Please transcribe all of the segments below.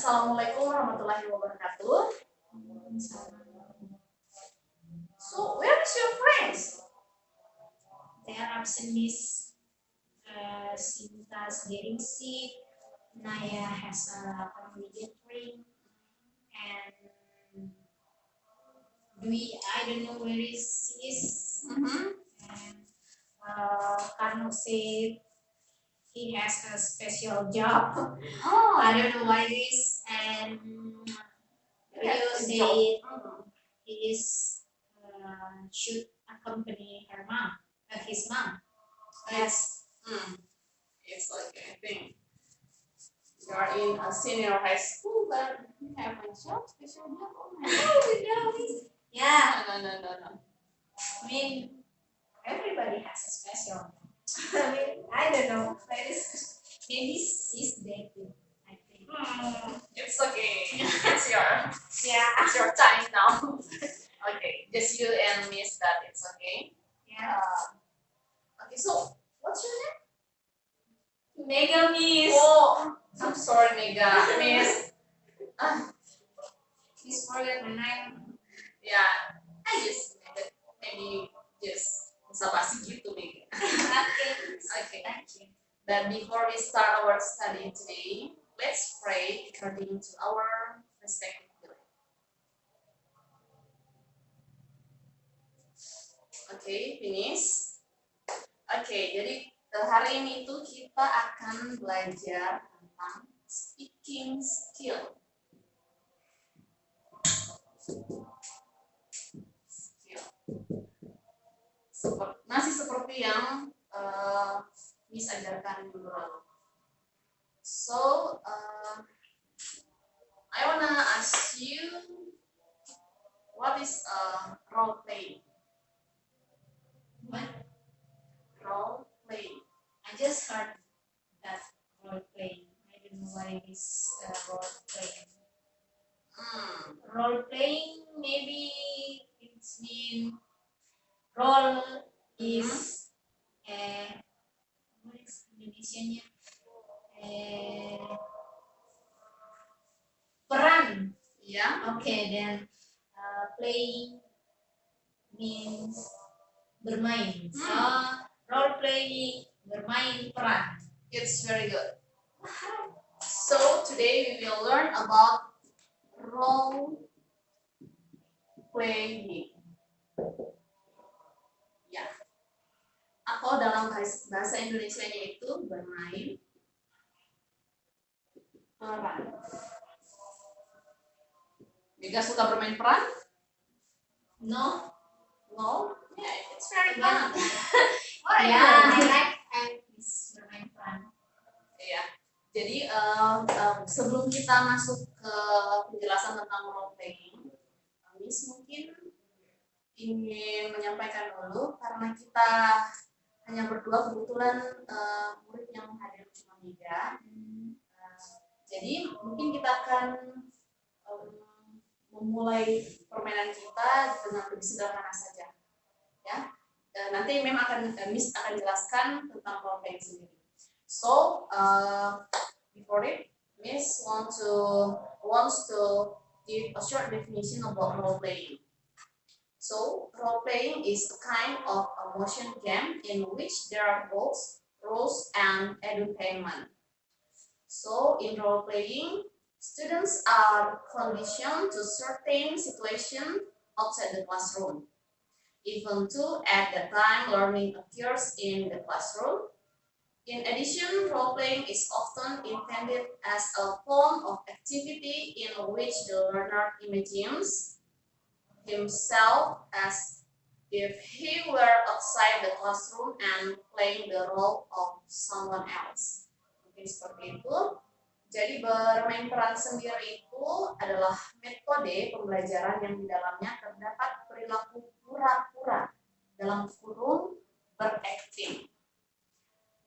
Assalamualaikum warahmatullahi wabarakatuh. So, where is your friends? They are absent, Miss. Sinta's getting sick. Naya has a family gathering, and I don't know where is he is. And Karno said he has a special job. Oh, I don't know why this. And Rio said he is should accompany his mom. yes. It's like, I think you are in a senior high school, but you have a job, special job. Oh my God. Yeah, No. I mean, everybody has a special. I mean, I don't know. Maybe she's dating, I think. It's okay. It's Yeah. your time now. Okay, just you and Miss that it's okay. Yeah. Okay, so what's your name? Mega Miss. Oh, I'm sorry, Mega. Miss. Miss forget my name. Yeah, I just maybe just basa-basi gitu, Mega. Okay. Thank you. But before we start our study today, let's pray according to our respective belief. Okay, finish. Okay, jadi hari ini itu kita akan belajar tentang speaking skill. Masih seperti yang Miss ajarkan dulu lalu. So, I wanna ask you, what is role play? What? Role play. I just heard that role playing. I don't know why it is role playing. Role playing, maybe it's mean role is what is Indonesianya? Peran. Yeah. Okay, then playing means bermain. So role playing, bermain peran. It's very good. So today we will learn about role playing. Ya. Atau dalam bahasa Indonesianya itu bermain peran. Mega suka bermain peran? No. No? Yeah, it's very fun. Yeah, I like bermain peran. Iya. Jadi sebelum kita masuk ke penjelasan tentang role playing, Miss mungkin ingin menyampaikan dulu karena kita hanya berdua, kebetulan murid yang hadir cuma 3. Jadi mungkin kita akan memulai permainan kita dengan lebih sederhana saja, ya. Nanti Miss akan jelaskan tentang role playing sendiri. So before it, Miss wants to give a short definition about role playing. So role playing is a kind of a motion game in which there are both rules and edutainment. So in role playing, students are conditioned to certain situations outside the classroom. Even though at the time learning occurs in the classroom. In addition, role-playing is often intended as a form of activity in which the learner imagines himself as if he were outside the classroom and playing the role of someone else. Mungkin seperti itu. Jadi bermain peran sendiri itu adalah metode pembelajaran yang di dalamnya terdapat perilaku pura-pura dalam kurung berakting.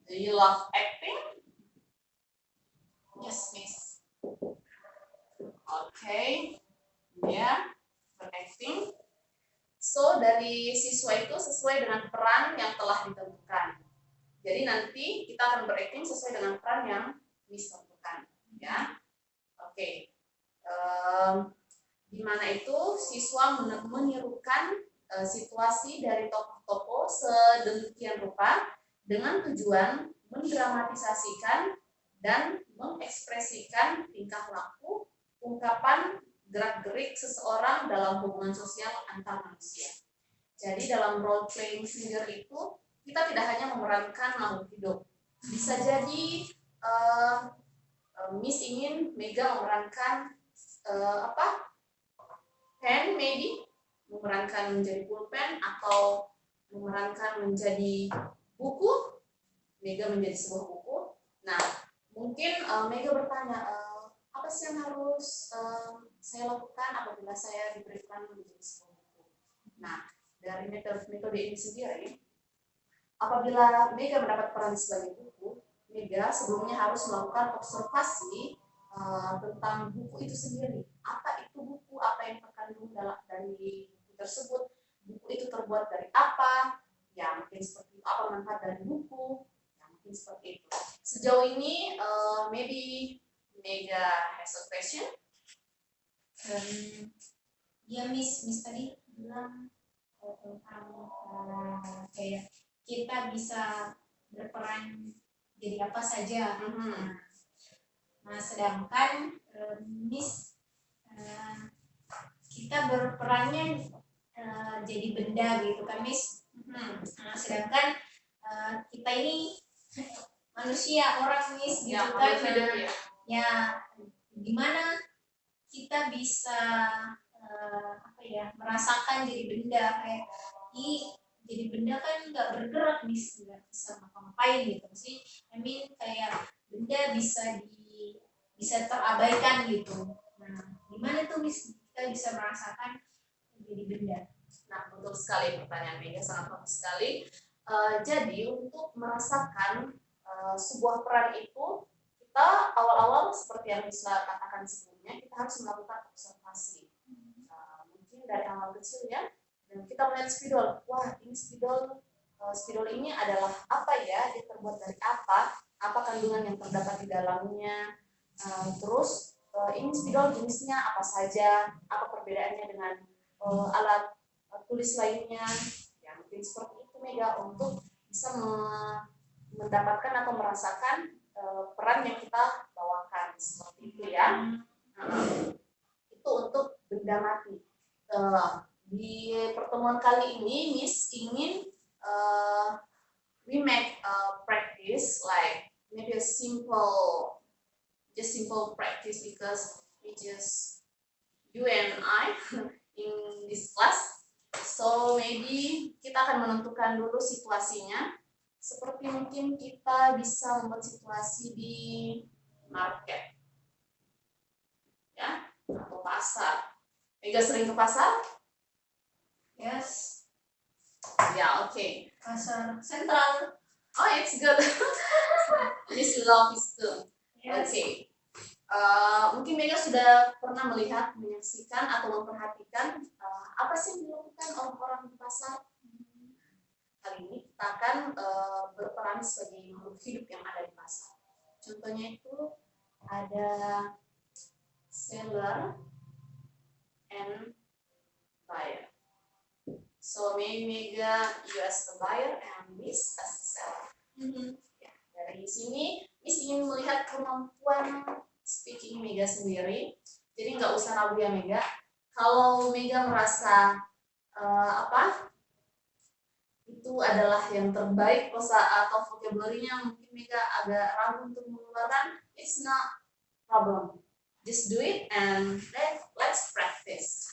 Do you love acting? Yes, Miss. Okay. Ya, berakting. So dari siswa itu sesuai dengan peran yang telah ditentukan. Jadi nanti kita akan berakting sesuai dengan peran yang Miss tentukan, ya. Oke. di mana itu siswa menirukan situasi dari tokoh-tokoh sedemikian rupa dengan tujuan mendramatisasikan dan mengekspresikan tingkah laku, ungkapan, gerak-gerik seseorang dalam hubungan sosial antar manusia. Jadi dalam role playing sendiri itu kita tidak hanya memerankan makhluk hidup. Bisa jadi Miss ingin Mega memerankan pen, maybe memerankan menjadi pulpen atau memerankan menjadi buku. Mega menjadi sebuah buku. Nah, mungkin Mega bertanya, apa sih yang harus saya lakukan apabila saya diberikan menjadi sebuah buku? Nah, dari metode ini sendiri, apabila Mega mendapat peran sebagai buku, Mega sebelumnya harus melakukan observasi tentang buku itu sendiri. Apa itu buku? Apa yang terkandung dari buku tersebut? Buku itu terbuat dari apa? Ya, mungkin seperti itu. Apa manfaat dari buku? Ya, mungkin seperti itu. Sejauh ini, maybe Mega has a question. Ya, Miss tadi bilang tentang kayak kita bisa berperan jadi apa saja. Nah, sedangkan Miss kita berperannya jadi benda gitu kan, Miss. Nah, sedangkan kita ini manusia, orang, Miss, gitu Ya, kan. hidup, ya. Ya, gimana kita bisa merasakan jadi benda, kayak jadi benda kan nggak bergerak, Miss, nggak bisa ngapa-ngapain gitu sih. I mean kayak benda bisa terabaikan gitu. Nah, gimana tuh, Miss, kita bisa merasakan jadi benda? Nah, betul sekali pertanyaan Mega, sangat bagus sekali. Jadi untuk merasakan sebuah peran itu, kita awal-awal seperti yang bisa katakan sebelumnya, kita harus melakukan observasi. Mungkin dari hal kecil ya, dan kita melihat spidol. Wah, ini spidol. Spidol ini adalah apa ya? Dia terbuat dari apa? Apa kandungan yang terdapat di dalamnya? Terus ini spidol jenisnya apa saja? Apa perbedaannya dengan alat tulis lainnya? Ya, mungkin seperti itu Mega, untuk bisa mendapatkan atau merasakan peran yang kita bawakan, seperti itu ya. Itu untuk benda mati. Di pertemuan kali ini Miss ingin we make a practice like maybe a simple practice, because we just you and I in this class. So maybe kita akan menentukan dulu situasinya, seperti mungkin kita bisa membuat situasi di market ya, atau pasar. Mega sering ke pasar? Yes. Ya, okay. Pasar sentral. Oh, it's good. Miss love is good. Yes. Okay. Mungkin Mega sudah pernah melihat, menyaksikan atau memperhatikan apa sih yang dilakukan oleh orang di pasar. Kali ini kita akan berperan sebagai makhluk hidup yang ada di pasar. Contohnya itu ada seller and buyer. So maybe Mega, you as the buyer and Miss as the seller. Ya, dari sini Miss ingin melihat kemampuan speaking Mega sendiri. Jadi nggak usah ragu ya Mega. Kalau Mega merasa itu adalah yang terbaik, kosa atau vocabulary-nya mungkin Mega agak ragu untuk mengeluarkan, it's not problem. Just do it and let's practice.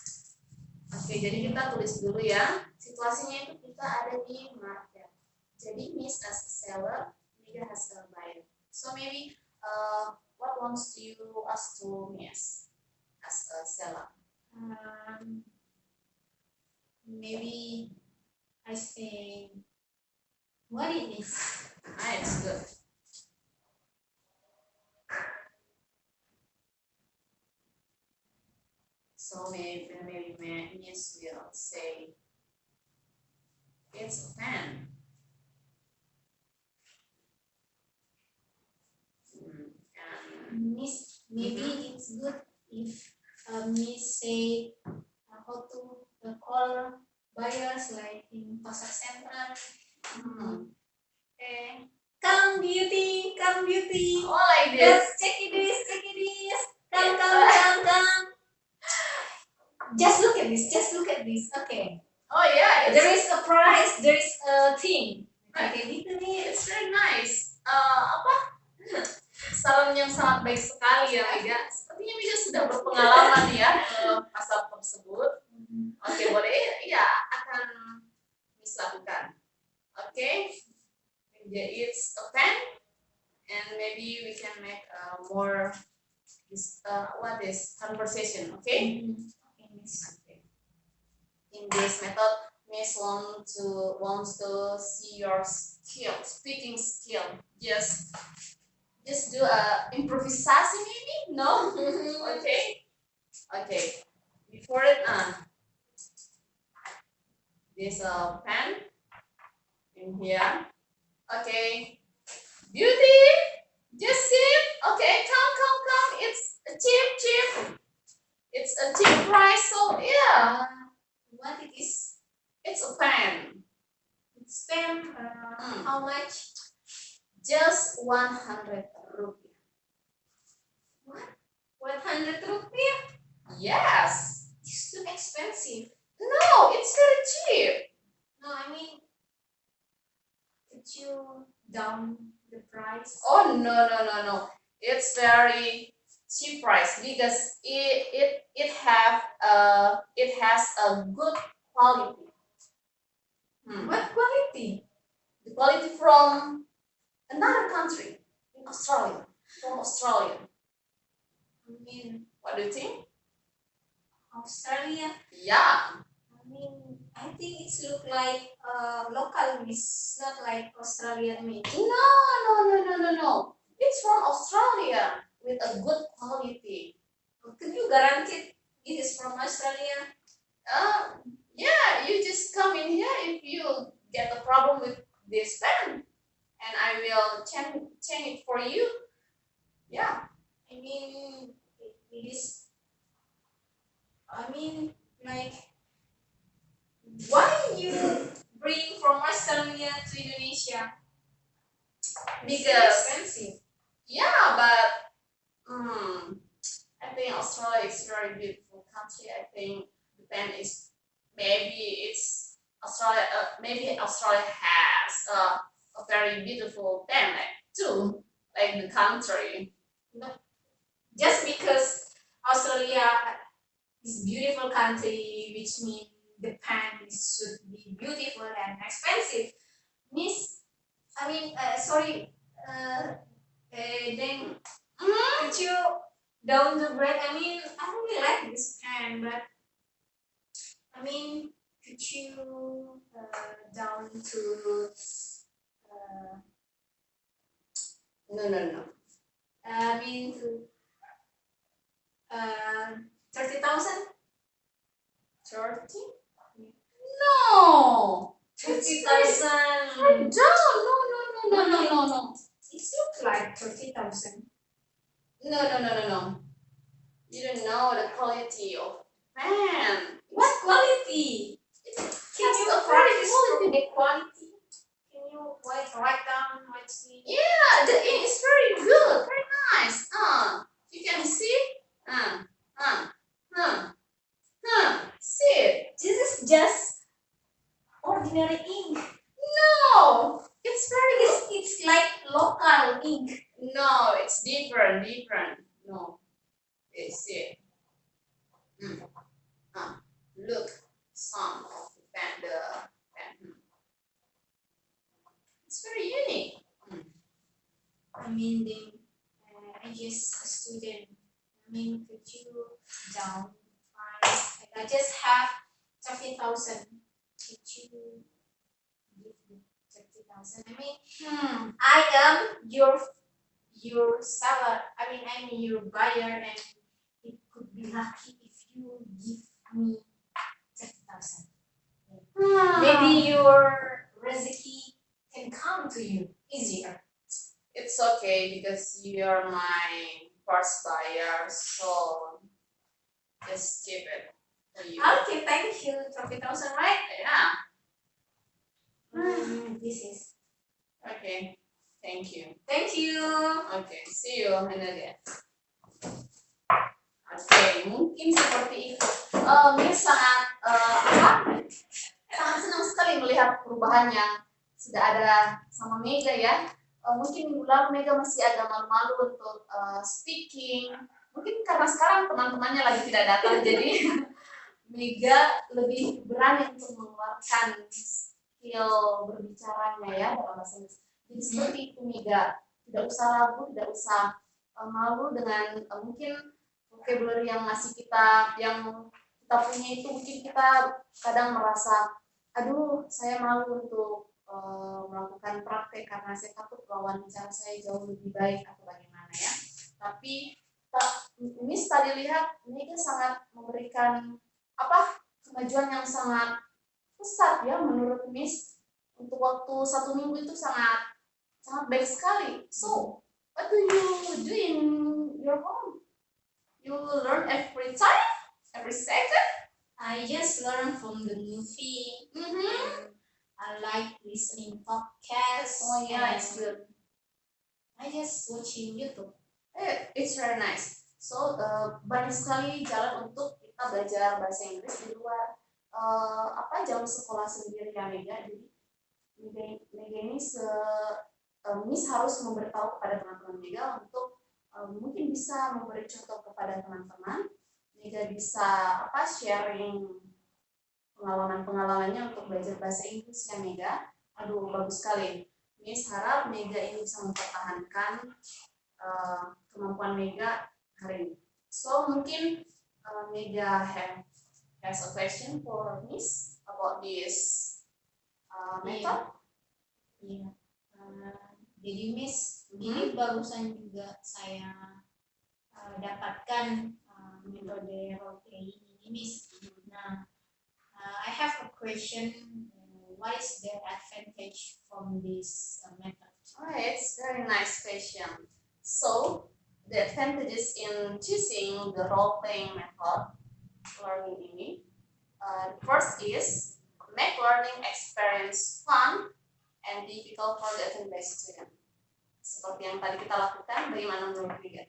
Oke, jadi kita tulis dulu ya. Situasinya itu kita ada di market. Jadi Miss as a seller, Mega as a buyer. So maybe what wants you ask to Miss as a seller? Maybe I say, what it is? It's good. So maybe Miss will say, it's a pen. Miss, maybe it's good if Miss say how to call buyers like in pasar central. Okay. Come beauty, come beauty. Oh, like this. Let's check it this. Come. Just look at this. Okay. Oh yeah, There is a price. There is a thing. Right. Kayak gitu nih. It's very nice. Apa? Saran yang sangat baik sekali ya, Mega. Sepertinya Mega sudah berpengalaman ya ke pasar tersebut. Oke, boleh ya akan Miss lakukan. Oke, it's a pen, and maybe we can make more this conversation. Okay. Okay, Miss. Okay. In this method, Miss wants to see your speaking skill. Just do a improvisasi maybe? No? Okay. Before it, this pen in here. Okay. Beauty, just sit. Okay, come. It's a cheap. It's a cheap price, so yeah. What it is? It's a pen. It's pen. How much? Just 100 rupiah. What? 100 rupiah? Yes. It's too expensive. No, it's very cheap. No, I mean, could you down the price? Oh no. It's very cheap price because it has a good quality. What quality? The quality from another country in Australia. From Australia. I mean, What do you think? Australia. Yeah. I mean, I think it's look like local, it's not like Australian made. No. It's from Australia with a good quality. Could you guarantee it is from Australia? Yeah, you just come in here if you get a problem with this pen, and I will change it for you. Yeah. I mean, it is. I mean, like, why you bring from Australia to Indonesia? It's so Because expensive. yeah, but I think Australia is very beautiful country. I think the pen is maybe it's Australia. Maybe Australia has a very beautiful pen too, like the country. Just because Australia is beautiful country, which means the pants should be beautiful and expensive. Miss, I mean, sorry, then could you down the bread? I mean, I really like this pen, but I mean, could you down to No. I mean to 30,000? 30? No! 30,000. No. It looks like 30,000. No. You don't know the quality of pen. What quality? Can Has you a very practice quality. the quality? Can you write down what's the Yeah, the ink is very good, very nice. You can see. See it. This is just ordinary ink. No, it's very good. It's like local ink. No, it's different. No, see it. Look, some of the pen. It's very unique. I mean, then, I just a student. I mean, could you down price? Like, I just have 30,000. Could you give me 30,000? I mean, I am your seller. I'm your buyer, and it could be lucky if you give me 30,000. Maybe your rezeki can come to you easier. It's okay because you're my first buyer, so Just keep it for you. Okay, thank you. Trophy thousand, right? Yeah. This is. Okay. Thank you. Thank you. Okay. See you Amelia. Oke, mungkin seperti itu. Miss sangat sangat senang sekali melihat perubahan yang sudah ada sama Mega ya. Mungkin minggu lalu Mega masih agak malu-malu untuk speaking. Mungkin karena sekarang teman-temannya lagi tidak datang, jadi Mega lebih berani untuk mengeluarkan skill berbicaranya ya dalam bahasa Inggris. Jadi seperti itu Mega, tidak usah ragu, tidak usah malu dengan mungkin vocabulary yang masih kita punya itu. Mungkin kita kadang merasa, aduh saya malu untuk melakukan praktek karena saya takut lawan bicara saya jauh lebih baik atau bagaimana ya. Tapi Miss tadi lihat Mega sangat memberikan kemajuan yang sangat pesat ya menurut Miss. Untuk waktu 1 minggu itu sangat baik sekali. So what do you do in your home? You learn every time, every second. I just learned from the movie. I like listening podcasts. Oh yeah, it's good. I just watching YouTube. It's very nice. So banyak sekali jalan untuk kita belajar bahasa Inggris di luar jam sekolah sendiri ya Mega. Jadi Mega ini Miss harus memberitahu kepada teman-teman Mega untuk mungkin bisa memberi contoh kepada teman-teman. Mega bisa sharing pengalamannya untuk belajar bahasa Inggris ya Mega. Aduh bagus sekali. Miss harap Mega ini bisa mempertahankan kemampuan Mega hari ini. So mungkin Mega has a question for Miss about this method. Iya. Jadi Miss, ini barusan juga saya dapatkan metode role playing ini Miss. Nah, I have a question. What is the advantage from this method? Oh, it's very nice question. So the advantages in choosing the role playing method learning ini, first is make learning experience fun and difficult for the attended student. Seperti yang tadi kita lakukan, bagaimana menurut kalian?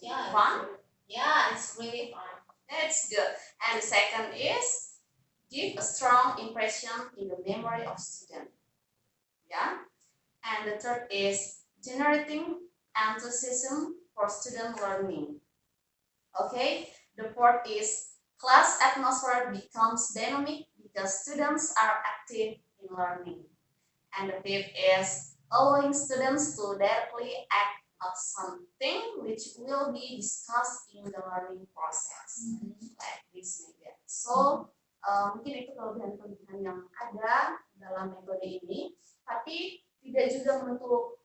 Yeah, Fun? Yeah, it's really fun. That's good. And the second is give a strong impression in the memory of student. Yeah. And the third is generating enthusiasm for student learning. Okay. The fourth is class atmosphere becomes dynamic because students are active in learning. And the fifth is allowing students to directly act on something which will be discussed in the learning process. Like this maybe. So mungkin itu kelebihan-kelebihan yang ada dalam metode ini, tapi tidak juga menutup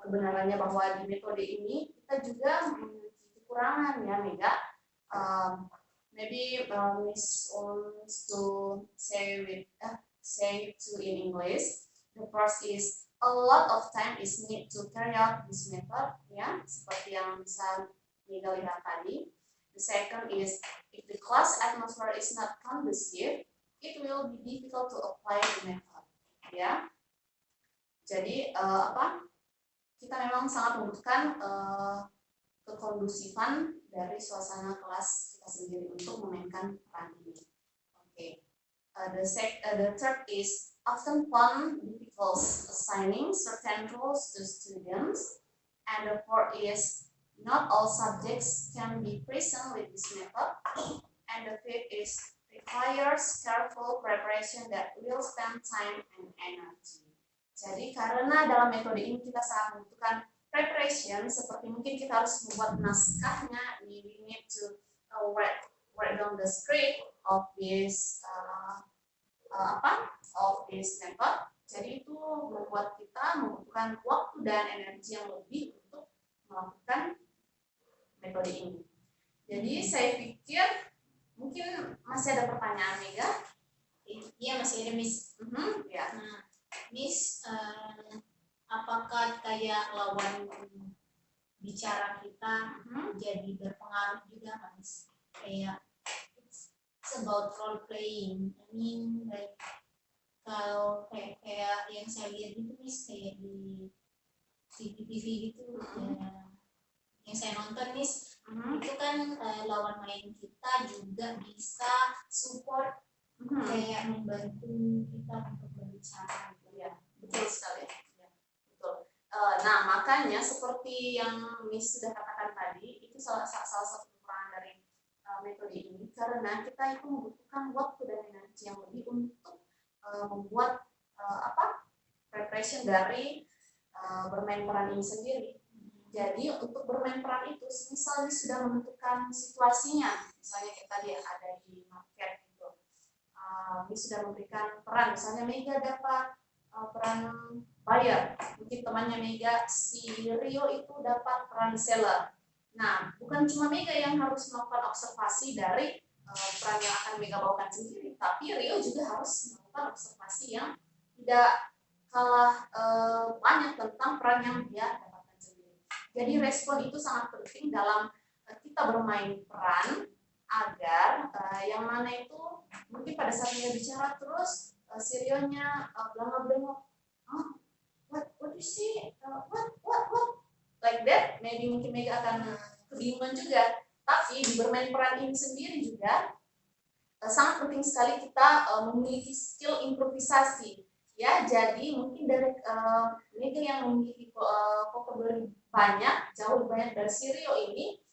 kebenarannya bahwa di metode ini kita juga memiliki kekurangan ya Mega. Maybe Miss wants to say in English. The first is a lot of time is need to carry out this method ya, seperti yang bisa Mega lihat tadi. The second is if the class atmosphere is not conducive, it will be difficult to apply the method ya. Jadi kita memang sangat membutuhkan kekondusifan dari suasana kelas kita sendiri untuk memainkan peran ini. Okay. The third is often fun difficult assigning certain roles to students, and the fourth is not all subjects can be present with this method, and the fifth is requires careful preparation that will spend time and energy. Jadi karena dalam metode ini kita sangat membutuhkan preparation, seperti mungkin kita harus membuat naskahnya, we need to write down the script of this method. Jadi itu membuat kita membutuhkan waktu dan energi yang lebih untuk melakukan metode ini. Jadi saya pikir mungkin masih ada pertanyaan Mega. Iya masih ada Miss. Ya. Miss, apakah kayak lawan bicara kita Mhm. jadi berpengaruh juga kan, Miss. Kayak it's about role playing. I mean like kalau kayak yang saya lihat itu Miss, kayak di TV gitu ya, yang saya nonton Miss, Mhm. itu kan lawan main kita juga bisa support, Mhm. kayak membantu kita untuk berbicara gitu. Ya, betul sekali. Ya, betul. Nah, makanya seperti yang Miss sudah katakan tadi, itu salah satu kekurangan dari metode ini, karena kita itu membutuhkan waktu dan energi yang lebih untuk membuat preparation dari bermain peran ini sendiri. Jadi untuk bermain peran itu, misalnya sudah menentukan situasinya, misalnya kita tadi ada di market gitu, ini sudah memberikan peran, misalnya Mega dapat peran buyer, mungkin temannya Mega si Rio itu dapat peran seller. Nah, bukan cuma Mega yang harus melakukan observasi dari peran yang akan Mega bawakan sendiri, tapi Rio juga harus melakukan observasi yang tidak kalah banyak tentang peran yang dia dapatkan sendiri. Jadi respon itu sangat penting dalam kita bermain peran, agar yang mana itu mungkin pada saat dia bicara terus si Rio-nya belangak-belengok, what you see, what like that, maybe mungkin Mega akan kebingungan juga. Tapi di bermain peran ini sendiri juga sangat penting sekali kita memiliki skill improvisasi. Ya, jadi mungkin dari Mega yang memiliki vocabulary banyak, jauh lebih banyak dari si Rio ini,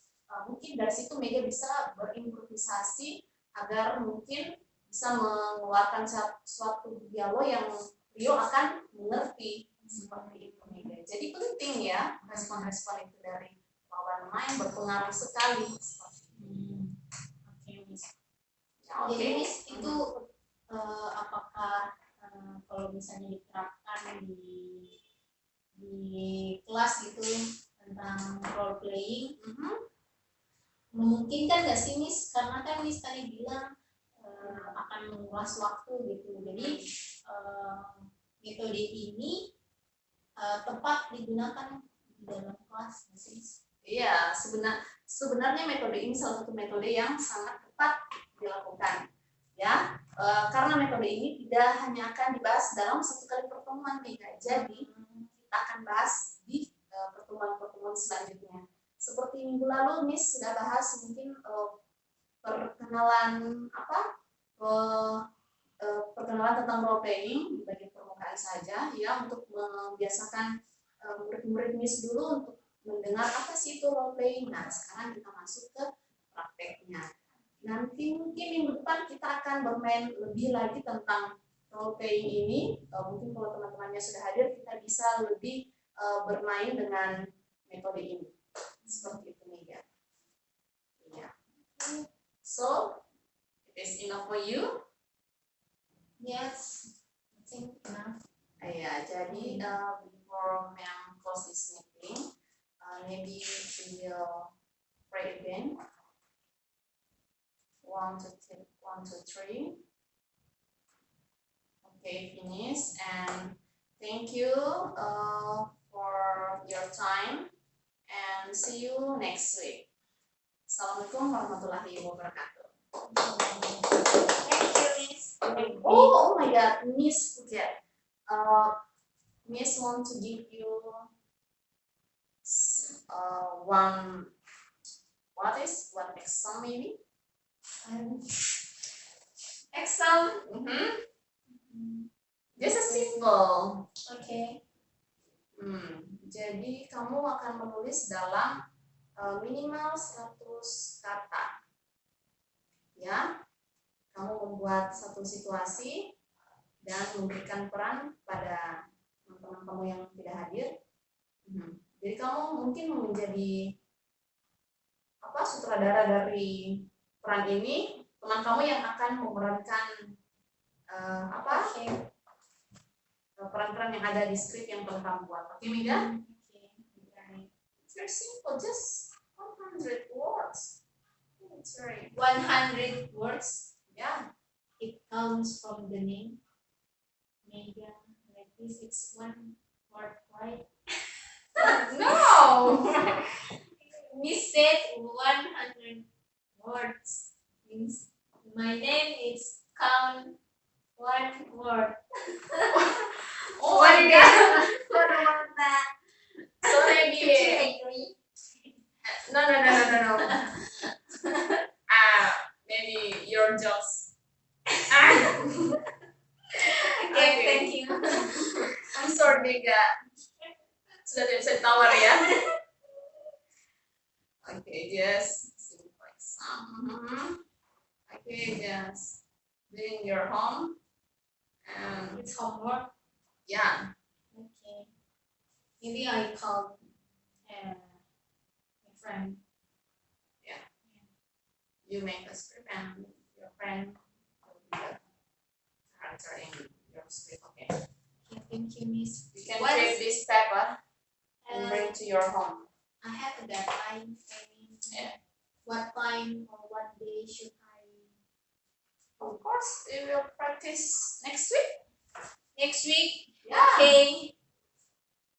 mungkin dari situ Mega bisa berimprovisasi agar mungkin bisa mengeluarkan suatu dialog yang Rio akan mengerti, seperti itu Mega. Jadi penting ya respon-respon itu dari lawan main, berpengaruh sekali. Oke, Miss. Ya, Jadi oke. Miss, itu apakah kalau misalnya diterapkan di kelas gitu tentang role playing, memungkinkan nggak sih Miss? Karena kan Miss tadi bilang akan menguras waktu gitu. Jadi metode ini tepat digunakan di dalam kelas, Miss. Iya, sebenarnya metode ini salah satu metode yang sangat tepat dilakukan. Ya, karena metode ini tidak hanya akan dibahas dalam satu kali pertemuan nih, jadi kita akan bahas di pertemuan-pertemuan selanjutnya. Seperti minggu lalu Miss sudah bahas mungkin perkenalan perkenalan tentang role playing di bagian permukaan saja, ya, untuk membiasakan murid-murid Miss dulu untuk mendengar apa sih itu role playing. Nah, sekarang kita masuk ke prakteknya. Nanti mungkin minggu depan kita akan bermain lebih lagi tentang role playing ini. Mungkin kalau teman-temannya sudah hadir, kita bisa lebih bermain dengan metode ini. Seperti itu nih ya. Yeah. So, it is enough for you? Yes, I think enough. Ya, jadi before we close this meeting, maybe we will pray again. 1, 2, 3. Okay, finish. And thank you for your time. And see you next week. Assalamualaikum warahmatullahi wabarakatuh. Thank you, Miss. Oh my God, Miss forget. Miss want to give you one exam maybe? Exam. Just a simple. Okay. Jadi kamu akan menulis dalam minimal 100 kata. Ya. Kamu membuat satu situasi dan memberikan peran pada teman-teman kamu yang tidak hadir. Jadi kamu mungkin menjadi sutradara dari peran ini, teman kamu yang akan memerankan peran-peran yang ada di skrip yang telah kamu buat. Oke, Mega? It's very simple, just 100 words. It's very 100 words. Yeah. It comes from the name Mega. Like this, it's one word, right? No. Miss said 100 words. Means my name is count one word. Oh my god. What about that? So Did maybe you agree? no. Maybe your jokes. Okay, thank you. I'm sorry Mega. Sudah tidak bisa ditawar ya. Okay, just simple exam. Okay, just doing your home and It's homework. yeah. Okay. Maybe I call my friend. You make a script and your friend will be the character in your script. Okay. Okay, thank you, Miss. You can What take is- this paper and Uh, bring to your home. I have a deadline. I mean, Yeah. what time or what day should I? Of course, we will practice next week. Next week. Yeah. Okay.